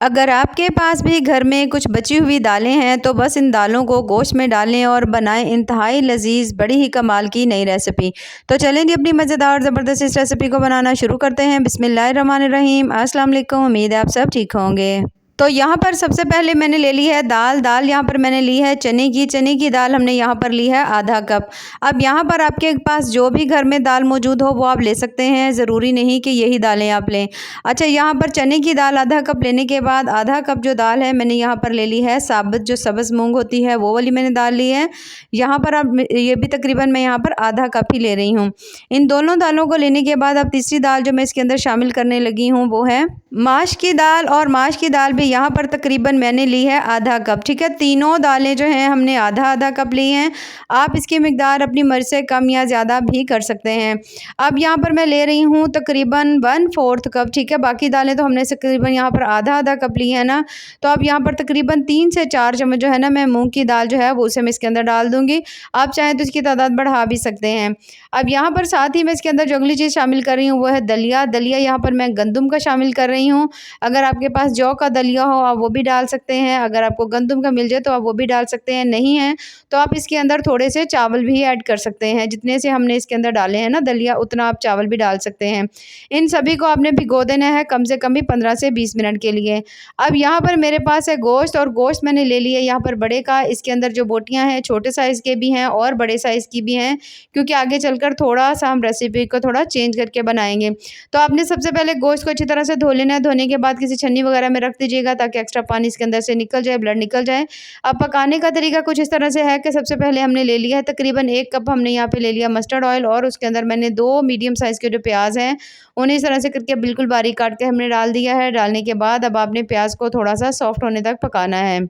अगर आपके पास भी घर में कुछ बची हुई दालें हैं तो बस इन दालों को गोश्त में डालें और बनाएं इंतहाई लजीज बड़ी ही कमाल की नई रेसिपी। तो चलें जी अपनी मज़ेदार ज़बरदस्त इस रेसिपी को बनाना शुरू करते हैं। बिस्मिल्लाहिर्रहमानिर्रहीम। अस्सलाम वालेकुम। उम्मीद है आप सब ठीक होंगे। तो यहाँ पर सबसे पहले मैंने ले ली है दाल यहाँ पर मैंने ली है चने की दाल हमने यहाँ पर ली है आधा कप। अब यहाँ पर आपके पास जो भी घर में दाल मौजूद हो वो आप ले सकते हैं, ज़रूरी नहीं कि यही दालें आप लें। अच्छा, यहाँ पर चने की दाल आधा कप लेने के बाद आधा कप जो दाल है मैंने यहाँ पर ले ली है साबुत जो सब्ज़ मूंग होती है वो वाली मैंने दाल ली है। यहाँ पर अब ये भी तकरीबन मैं यहाँ पर आधा कप ही ले रही हूँ। इन दोनों दालों को लेने के बाद अब तीसरी दाल जो मैं इसके अंदर शामिल करने लगी हूँ वो है माश की दाल। और माश की दाल भी यहाँ पर तकरीबन मैंने ली है आधा कप। ठीक है, तीनों दालें जो हैं हमने आधा आधा कप ली हैं। आप इसकी मिकदार अपनी मर्ज़ी से कम या ज़्यादा भी कर सकते हैं। अब यहाँ पर मैं ले रही हूँ तकरीबन 1/4 कप। ठीक है, बाकी दालें तो हमने तकरीबन यहाँ पर आधा आधा कप ली है ना। तो अब यहाँ पर तकरीबन 3 से 4 चम्मच जो है ना मैं मूँग की दाल जो है वो उसे मैं इसके अंदर डाल दूँगी। आप चाहें तो इसकी तादाद बढ़ा भी सकते हैं। अब यहाँ पर साथ ही मैं इसके अंदर जो अगली चीज़ शामिल कर रही हूँ वो है दलिया। दलिया यहाँ पर मैं गंदम का शामिल कर रही हूँ। अगर आपके पास जौ का दलिया हो आप वो भी डाल सकते हैं, अगर आपको गंदम का मिल जाए तो आप वो भी डाल सकते हैं, नहीं है तो आप इसके अंदर थोड़े से चावल भी ऐड कर सकते हैं। जितने से हमने इसके अंदर डाले हैं ना दलिया उतना आप चावल भी डाल सकते हैं। इन सभी को आपने भिगो देना है कम से कम भी 15 से 20 मिनट के लिए। अब यहाँ पर मेरे पास है गोश्त, और गोश्त मैंने ले लिया यहाँ पर बड़े का। इसके अंदर जो बोटियाँ हैं छोटे साइज़ के भी हैं और बड़े साइज़ की भी हैं, क्योंकि आगे चलकर थोड़ा सा हम रेसिपी को थोड़ा चेंज करके बनाएंगे। तो आपने सबसे पहले गोश्त को अच्छी तरह से धो लेना है। धोने के बाद किसी छन्नी वगैरह में रख दीजिएगा ताकि एक्स्ट्रा पानी इसके अंदर से निकल जाए, ब्लड निकल जाए। अब पकाने का तरीका कुछ इस तरह से है कि सबसे पहले हमने ले लिया है तकरीबन 1 कप हमने यहाँ पे ले लिया मस्टर्ड ऑयल, और उसके अंदर मैंने 2 मीडियम साइज़ के जो प्याज हैं उन्हें इस तरह से करके बिल्कुल बारीक काट के हमने डाल दिया है। डालने के बाद अब आपने प्याज को थोड़ा सा सॉफ्ट होने तक पकाना है।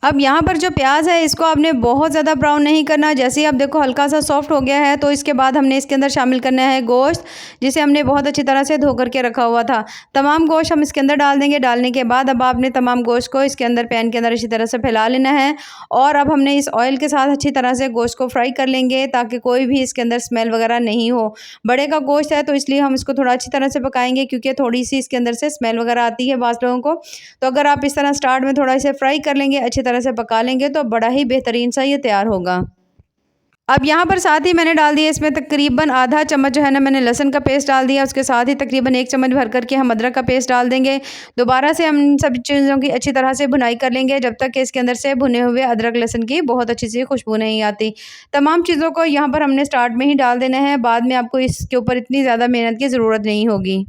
अब यहाँ पर जो प्याज है इसको आपने बहुत ज़्यादा ब्राउन नहीं करना। जैसे ही आप देखो हल्का सा सॉफ्ट हो गया है तो इसके बाद हमने इसके अंदर शामिल करना है गोश्त, जिसे हमने बहुत अच्छी तरह से धो करके रखा हुआ था। तमाम गोश्त हम इसके अंदर डाल देंगे। डालने के बाद अब आपने तमाम गोश्त को इसके अंदर पैन के अंदर अच्छी तरह से फैला लेना है, और अब हमने इस ऑयल के साथ अच्छी तरह से गोश्त को फ्राई कर लेंगे ताकि कोई भी इसके अंदर स्मेल वगैरह नहीं हो। बड़े का गोश्त है तो इसलिए हम इसको थोड़ा अच्छी तरह से पकाएंगे, क्योंकि थोड़ी सी इसके अंदर से स्मेल वगैरह आती है बाज़ लोगों को। तो अगर आप इस तरह स्टार्ट में थोड़ा इसे फ्राई कर लेंगे, अच्छी तरह से पका लेंगे तो बड़ा ही बेहतरीन सा ये तैयार होगा। अब यहाँ पर साथ ही मैंने डाल दिया इसमें तकरीबन आधा चम्मच जो है ना मैंने लहसुन का पेस्ट डाल दिया। उसके साथ ही तकरीबन 1 चम्मच भर करके हम अदरक का पेस्ट डाल देंगे। दोबारा से हम इन सभी चीज़ों की अच्छी तरह से भुनाई कर लेंगे जब तक कि इसके अंदर से भुने हुए अदरक लहसुन की बहुत अच्छी सी खुशबू नहीं आती। तमाम चीज़ों को यहाँ पर हमने स्टार्ट में ही डाल देना है, बाद में आपको इसके ऊपर इतनी ज़्यादा मेहनत की ज़रूरत नहीं होगी।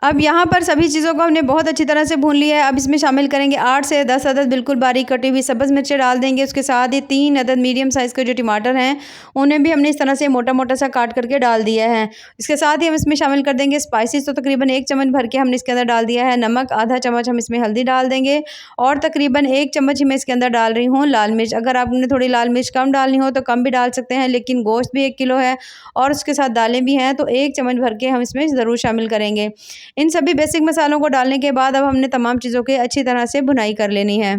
अब यहाँ पर सभी चीज़ों को हमने बहुत अच्छी तरह से भून लिया है। अब इसमें शामिल करेंगे 8 से 10 अदद बिल्कुल बारीक कटी हुई सब्ज़ मिर्चें डाल देंगे। उसके साथ ही 3 अदद मीडियम साइज़ के जो टमाटर हैं उन्हें भी हमने इस तरह से मोटा मोटा सा काट करके डाल दिया है। इसके साथ ही हम इसमें शामिल कर देंगे स्पाइसेस। तो तकरीबन 1 चम्मच भर के हमने इसके अंदर डाल दिया है नमक, आधा चम्मच हम इसमें हल्दी डाल देंगे, और तकरीबन 1 चम्मच ही मैं इसके अंदर डाल रही हूँ लाल मिर्च। अगर आपने थोड़ी लाल मिर्च कम डालनी हो तो कम भी डाल सकते हैं, लेकिन गोश्त भी 1 किलो है और उसके साथ दालें भी हैं तो 1 चम्मच भर के हम इसमें ज़रूर शामिल करेंगे। इन सभी बेसिक मसालों को डालने के बाद अब हमने तमाम चीज़ों की अच्छी तरह से भुनाई कर लेनी है।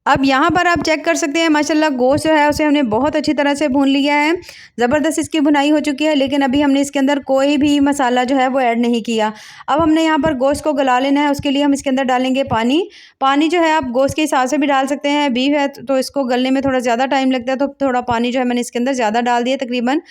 अब यहाँ पर आप चेक कर सकते हैं माशाल्लाह गोश्त जो है उसे हमने बहुत अच्छी तरह से भून लिया है। ज़बरदस्त इसकी भुनाई हो चुकी है, लेकिन अभी हमने इसके अंदर कोई भी मसाला जो है वो ऐड नहीं किया। अब हमने यहाँ पर गोश्त को गला लेना है। उसके लिए हम इसके अंदर डालेंगे पानी। पानी जो है आप गोश्त के हिसाब से भी डाल सकते हैं। बीफ है तो इसको गलने में थोड़ा ज़्यादा टाइम लगता है, तो थोड़ा पानी जो है मैंने इसके अंदर ज़्यादा डाल दिया। तकरीबन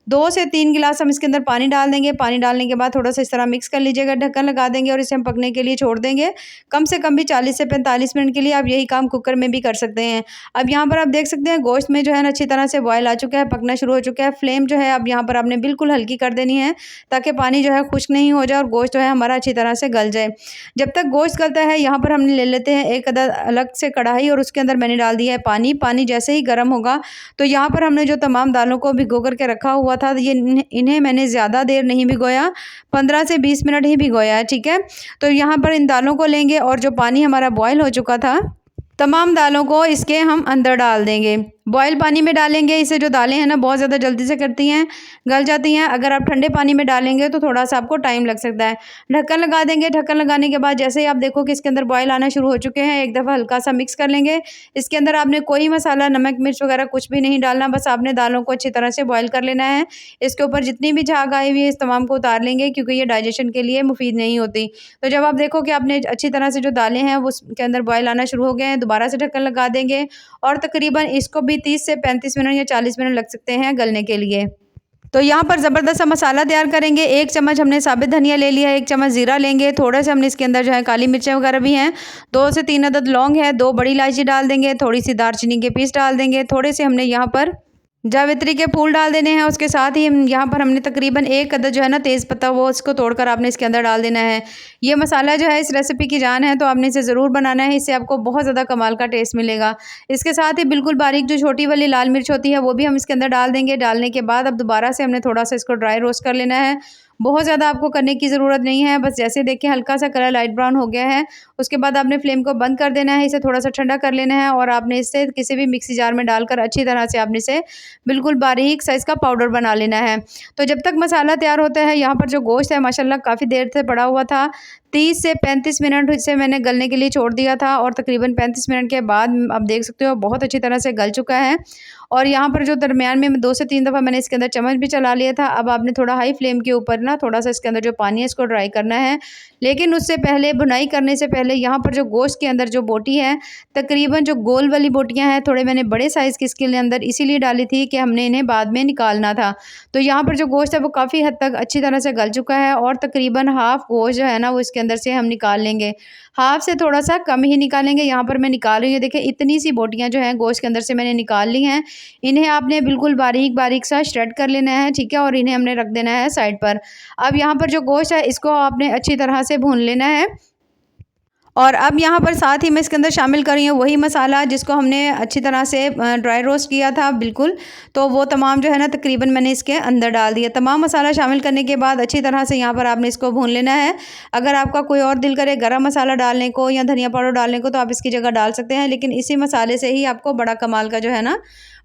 2 से 3 गिलास हम इसके अंदर पानी डाल देंगे। पानी डालने के बाद थोड़ा सा इस तरह मिक्स कर लीजिएगा, ढक्कन लगा देंगे और इसे हम पकने के लिए छोड़ देंगे कम से कम भी 40 से 45 मिनट के लिए। आप यही काम कुकर में भी कर सकते हैं। अब यहाँ पर आप देख सकते हैं गोश्त में जो है ना अच्छी तरह से बॉयल आ चुका है, पकना शुरू हो चुका है। फ्लेम जो है अब यहाँ पर आपने बिल्कुल हल्की कर देनी है ताकि पानी जो है खुश्क नहीं हो जाए और गोश्त जो है हमारा अच्छी तरह से गल जाए। जब तक गोश्त गलता है यहाँ पर हमने ले लेते हैं एक अदद अलग से कढ़ाई, और उसके अंदर मैंने डाल दिया है पानी। पानी जैसे ही गर्म होगा तो यहाँ पर हमने जो तमाम दालों को भिगो करके रखा हुआ था इन्हें मैंने ज़्यादा देर नहीं भिगोया, 15 से 20 मिनट ही भिगोया है। ठीक है, तो यहाँ पर इन दालों को लेंगे और जो पानी हमारा बॉयल हो चुका था तमाम दालों को इसके हम अंदर डाल देंगे। बॉयल पानी में डालेंगे, इससे जो दालें हैं ना बहुत ज़्यादा जल्दी से करती हैं, गल जाती हैं। अगर आप ठंडे पानी में डालेंगे तो थोड़ा-सा आपको टाइम लग सकता है। ढक्कन लगा देंगे, ढक्कन लगाने के बाद जैसे ही आप देखो कि इसके अंदर बॉयल आना शुरू हो चुके हैं, एक दफ़ा हल्का-सा मिक्स कर लेंगे। इसके अंदर आपने कोई मसाला, नमक, मिर्च वगैरह कुछ भी नहीं डालना, बस आपने दालों को अच्छी तरह से बॉयल कर लेना है। इसके ऊपर जितनी भी झाग आई हुई है, इस तमाम को उतार लेंगे क्योंकि ये डाइजेशन के लिए मुफ़ीद नहीं होती। तो जब आप देखो कि आपने अच्छी तरह से जो दालें हैं वो उसके अंदर बॉयल आना शुरू हो गए हैं, दोबारा से ढक्कन लगा देंगे और तकरीबन इसको भी 30 से 35 मिनट या 40 मिनट लग सकते हैं गलने के लिए। तो यहाँ पर ज़बरदस्त सा मसाला तैयार करेंगे। 1 चम्मच हमने साबित धनिया ले लिया है, 1 चम्मच ज़ीरा लेंगे, थोड़े से हमने इसके अंदर जो है काली मिर्चें वगैरह भी हैं, 2 से 3 अदद लौंग है, 2 बड़ी इलायची डाल देंगे, थोड़ी-सी दालचीनी के पीस डाल देंगे, थोड़े से हमने यहाँ पर जावित्री के फूल डाल देने हैं। उसके साथ ही हम यहाँ पर हमने तकरीबन 1 अदद जो है ना तेज़पत्ता, वो इसको तोड़कर आपने इसके अंदर डाल देना है। ये मसाला जो है इस रेसिपी की जान है, तो आपने इसे ज़रूर बनाना है, इससे आपको बहुत ज़्यादा कमाल का टेस्ट मिलेगा। इसके साथ ही बिल्कुल बारीक जो छोटी वाली लाल मिर्च होती है वो भी हम इसके अंदर डाल देंगे। डालने के बाद अब दोबारा से हमने थोड़ा-सा इसको ड्राई रोस्ट कर लेना है। बहुत ज़्यादा आपको करने की ज़रूरत नहीं है, बस जैसे देखिए हल्का-सा कलर लाइट ब्राउन हो गया है, उसके बाद आपने फ्लेम को बंद कर देना है, इसे थोड़ा-सा ठंडा कर लेना है और आपने इसे किसी भी मिक्सी जार में डालकर अच्छी तरह से आपने इसे बिल्कुल बारीक साइज़ का पाउडर बना लेना है। तो जब तक मसाला तैयार होता है, यहाँ पर जो गोश्त है माशाल्लाह काफ़ी देर से पड़ा हुआ था, 30 से 35 मिनट इसे मैंने गलने के लिए छोड़ दिया था और तकरीबन 35 मिनट के बाद आप देख सकते हो बहुत अच्छी तरह से गल चुका है। और यहाँ पर जो दरमियान में 2 से 3 दफ़ा मैंने इसके अंदर चम्मच भी चला लिया था। अब आपने थोड़ा हाई फ्लेम के ऊपर ना थोड़ा-सा इसके अंदर जो पानी है इसको ड्राई करना है। लेकिन उससे पहले, भुनाई करने से पहले यहाँ पर जो गोश्त के अंदर जो बोटी है, तकरीबन जो गोल वाली बोटियाँ हैं, थोड़े मैंने बड़े साइज़ की इसके अंदर इसीलिए डाली थी कि हमने इन्हें बाद में निकालना था। तो यहाँ पर जो गोश्त है वो काफ़ी हद तक अच्छी तरह से गल चुका है और तकरीबन हाफ़ गोश्त जो है ना वो इसके अंदर से हम निकाल लेंगे। हाफ़ से थोड़ा-सा कम ही निकालेंगे। यहाँ पर मैं निकाल रही हूँ, देखिए इतनी सी बोटियाँ जो हैं गोश्त के अंदर से मैंने निकाल ली हैं। इन्हें आपने बिल्कुल बारीक-बारीक सा श्रेड कर लेना है, ठीक है? और इन्हें हमने रख देना है साइड पर। अब यहाँ पर जो गोश्त है इसको आपने अच्छी तरह से भून लेना है। और अब यहाँ पर साथ ही मैं इसके अंदर शामिल कर रही हूँ वही मसाला जिसको हमने अच्छी तरह से ड्राई रोस्ट किया था बिल्कुल। तो वो तमाम जो है ना तकरीबन मैंने इसके अंदर डाल दिया। तमाम मसाला शामिल करने के बाद अच्छी तरह से यहाँ पर आपने इसको भून लेना है। अगर आपका कोई और दिल करे गरम मसाला डालने को या धनिया पाउडर डालने को तो आप इसकी जगह डाल सकते हैं, लेकिन इसी मसाले से ही आपको बड़ा कमाल का जो है ना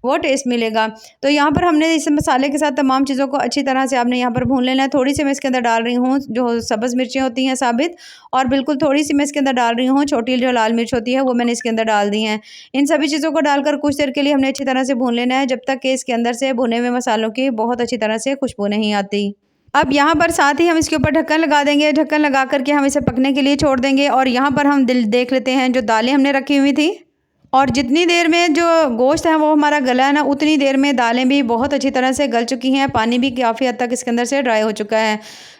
वो टेस्ट मिलेगा। तो यहाँ पर हमने इस मसाले के साथ तमाम चीज़ों को अच्छी तरह से आपने यहाँ पर भून लेना है। थोड़ी-सी मैं इसके अंदर डाल रही हूँ जो सब्ज़ मिर्चें होती हैं साबित, और बिल्कुल थोड़ी-सी मैं इसके अंदर डाल रही हूँ छोटी जो लाल मिर्च होती है वो मैंने इसके अंदर डाल दी हैं। इन सभी चीज़ों को डालकर कुछ देर के लिए हमने अच्छी तरह से भून लेना है, जब तक कि इसके अंदर से भुने हुए मसालों की बहुत अच्छी तरह से खुशबू नहीं आती। अब यहाँ पर साथ ही हम इसके ऊपर ढक्कन लगा देंगे। ढक्कन लगा कर के हम इसे पकने के लिए छोड़ देंगे और यहाँ पर हम देख लेते हैं जो दालें हमने रखी हुई थी, और जितनी देर में जो गोश्त है वो हमारा गला है ना, उतनी देर में दालें भी बहुत अच्छी तरह से गल चुकी हैं। पानी भी काफ़ी हद तक इसके अंदर से ड्राई हो चुका है।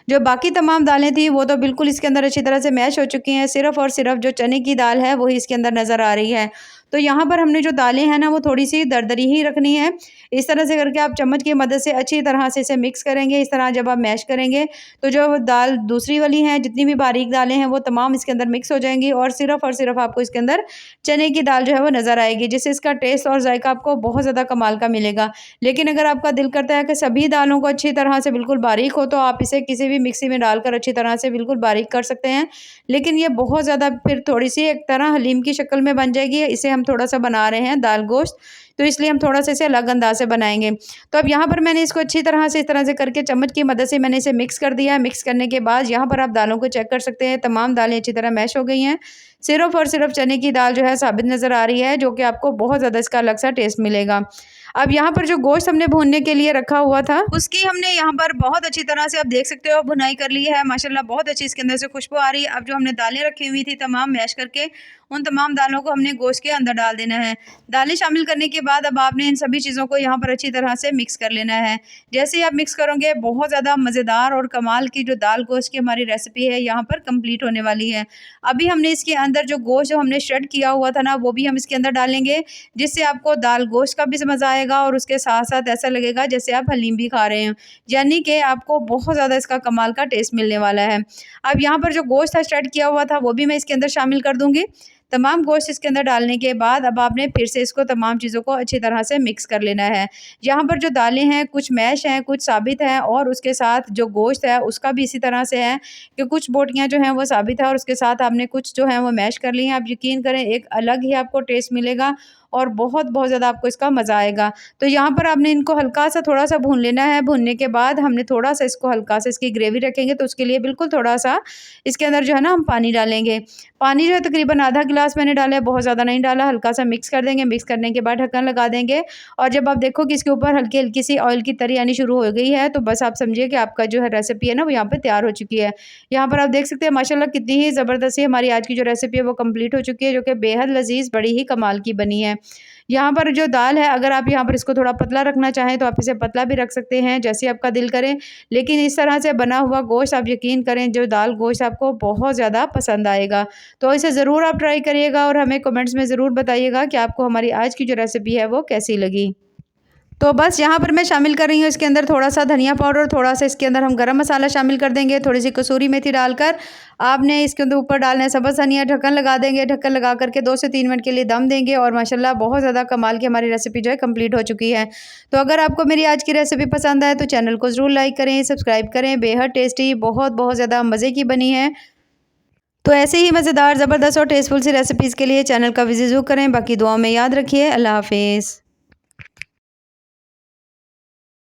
जो बाकी तमाम दालें थी वो तो बिल्कुल इसके अंदर अच्छी तरह से मैश हो चुकी हैं। सिर्फ़ और सिर्फ़ जो चने की दाल है वही इसके अंदर नज़र आ रही है। तो यहाँ पर हमने जो दालें हैं ना वो थोड़ी-सी दरदरी ही रखनी है। इस तरह से करके आप चम्मच की मदद से अच्छी तरह से इसे मिक्स करेंगे। इस तरह जब आप मैश करेंगे तो जो दाल दूसरी वाली हैं, जितनी भी बारीक दालें हैं वो तमाम इसके अंदर मिक्स हो जाएँगी और सिर्फ़ आपको इसके अंदर चने की दाल जो है वो नज़र आएगी, जिससे इसका टेस्ट और जायका आपको बहुत ज़्यादा कमाल का मिलेगा। लेकिन अगर आपका दिल करता है कि सभी दालों को अच्छी तरह से बिल्कुल बारीक हो तो आप इसे किसी भी मिक्सी में डालकर अच्छी तरह से बिल्कुल बारीक कर सकते हैं। लेकिन ये बहुत ज़्यादा फिर थोड़ी-सी एक तरह हलीम की शक्ल में बन जाएगी। इसे हम थोड़ा-सा बना रहे हैं दाल गोश्त, तो इसलिए हम थोड़ा-सा इसे अलग अंदाज़ से बनाएँगे। तो अब यहाँ पर मैंने इसको अच्छी तरह से इस तरह से करके चम्मच की मदद से मैंने इसे मिक्स कर दिया है। मिक्स करने के बाद यहाँ पर आप दालों को चेक कर सकते हैं, तमाम दालें अच्छी तरह मैश हो गई हैं। सिर्फ़ और सिर्फ़ चने की दाल जो है साबित नज़र आ रही है, जो कि आपको बहुत ज़्यादा इसका अलग सा टेस्ट मिलेगा। अब यहाँ पर जो गोश्त हमने भूनने के लिए रखा हुआ था, उसकी हमने यहाँ पर बहुत अच्छी तरह से आप देख सकते हो भुनाई कर ली है। माशाल्लाह बहुत अच्छी इसके अंदर से खुशबू आ रही है। अब जो हमने दालें रखी हुई थी तमाम मैश करके, उन तमाम दालों को हमने गोश्त के अंदर डाल देना है। दालें शामिल करने के बाद अब आपने इन सभी चीज़ों को यहाँ पर अच्छी तरह से मिक्स कर लेना है। जैसे ही आप मिक्स करोगे बहुत ज़्यादा मज़ेदार और कमाल की जो दाल गोश्त की हमारी रेसिपी है यहाँ पर कंप्लीट होने वाली है। अभी हमने इसके अंदर जो गोश्त जो हमने श्रेड किया हुआ था ना वो भी हम इसके अंदर डालेंगे, जिससे आपको दाल गोश्त का भी मज़ा आएगा और उसके साथ-साथ ऐसा लगेगा जैसे आप हलीम भी खा रहे हो। यानी कि आपको बहुत ज़्यादा इसका कमाल का टेस्ट मिलने वाला है। अब यहाँ पर जो गोश्त था श्रेड किया हुआ था वो भी मैं इसके अंदर शामिल कर दूँगी। तमाम गोश्त इसके अंदर डालने के बाद अब आपने फिर से इसको तमाम चीज़ों को अच्छी तरह से मिक्स कर लेना है। यहाँ पर जो दालें हैं कुछ मैश हैं, कुछ साबित हैं, और उसके साथ जो गोश्त है उसका भी इसी तरह से है कि कुछ बोटियाँ जो हैं वो साबित है और उसके साथ आपने कुछ जो है वो मैश कर ली हैं। आप यकीन करें एक अलग ही आपको टेस्ट मिलेगा और बहुत बहुत ज़्यादा आपको इसका मज़ा आएगा। तो यहाँ पर आपने इनको हल्का-सा थोड़ा-सा भून लेना है। भूनने के बाद हमने थोड़ा-सा इसको हल्का-सा इसकी ग्रेवी रखेंगे, तो उसके लिए बिल्कुल थोड़ा-सा इसके अंदर जो है ना हम पानी डालेंगे। पानी जो है तकरीबन आधा गिलास मैंने डाला है, बहुत ज़्यादा नहीं डाला, हल्का-सा मिक्स कर देंगे। मिक्स करने के बाद ढक्कन लगा देंगे और जब आप देखो कि इसके ऊपर हल्की-हल्की सी ऑयल की तरी आनी शुरू हो गई है, तो बस आप समझिए कि आपका जो है रेसिपी है ना वो यहाँ पे तैयार हो चुकी है। यहाँ पर आप देख सकते हैं माशाल्लाह कितनी ही ज़बरदस्त सी हमारी आज की जो रेसिपी है वो कंप्लीट हो चुकी है, जो कि बेहद लज़ीज़ बड़ी ही कमाल की बनी है। यहाँ पर जो दाल है, अगर आप यहाँ पर इसको थोड़ा पतला रखना चाहें तो आप इसे पतला भी रख सकते हैं, जैसे आपका दिल करे। लेकिन इस तरह से बना हुआ गोश्त आप यकीन करें जो दाल गोश्त आपको बहुत ज़्यादा पसंद आएगा। तो इसे ज़रूर आप ट्राई करिएगा और हमें कमेंट्स में ज़रूर बताइएगा कि आपको हमारी आज की जो रेसिपी है वो कैसी लगी। तो बस यहाँ पर मैं शामिल कर रही हूँ इसके अंदर थोड़ा-सा धनिया पाउडर, थोड़ा-सा इसके अंदर हम गरम मसाला शामिल कर देंगे, थोड़ी-सी कसूरी मेथी डालकर आपने इसके अंदर ऊपर डालना है सब्ज़ धनिया, ढक्कन लगा देंगे, ढक्कन लगा कर के 2 से 3 मिनट के लिए दम देंगे और माशाल्लाह बहुत ज़्यादा कमाल की हमारी रेसिपी जो है कंप्लीट हो चुकी है। तो अगर आपको मेरी आज की रेसिपी पसंद आए तो चैनल को ज़रूर लाइक करें, सब्सक्राइब करें, बेहद टेस्टी बहुत-बहुत ज़्यादा मज़े की बनी है। तो ऐसे ही मज़ेदार, ज़बरदस्त और टेस्टफुल सी रेसिपीज़ के लिए चैनल का विज़िट ज़रूर करें। बाकी दुआओं में याद रखिए। अल्लाह हाफ़िज़।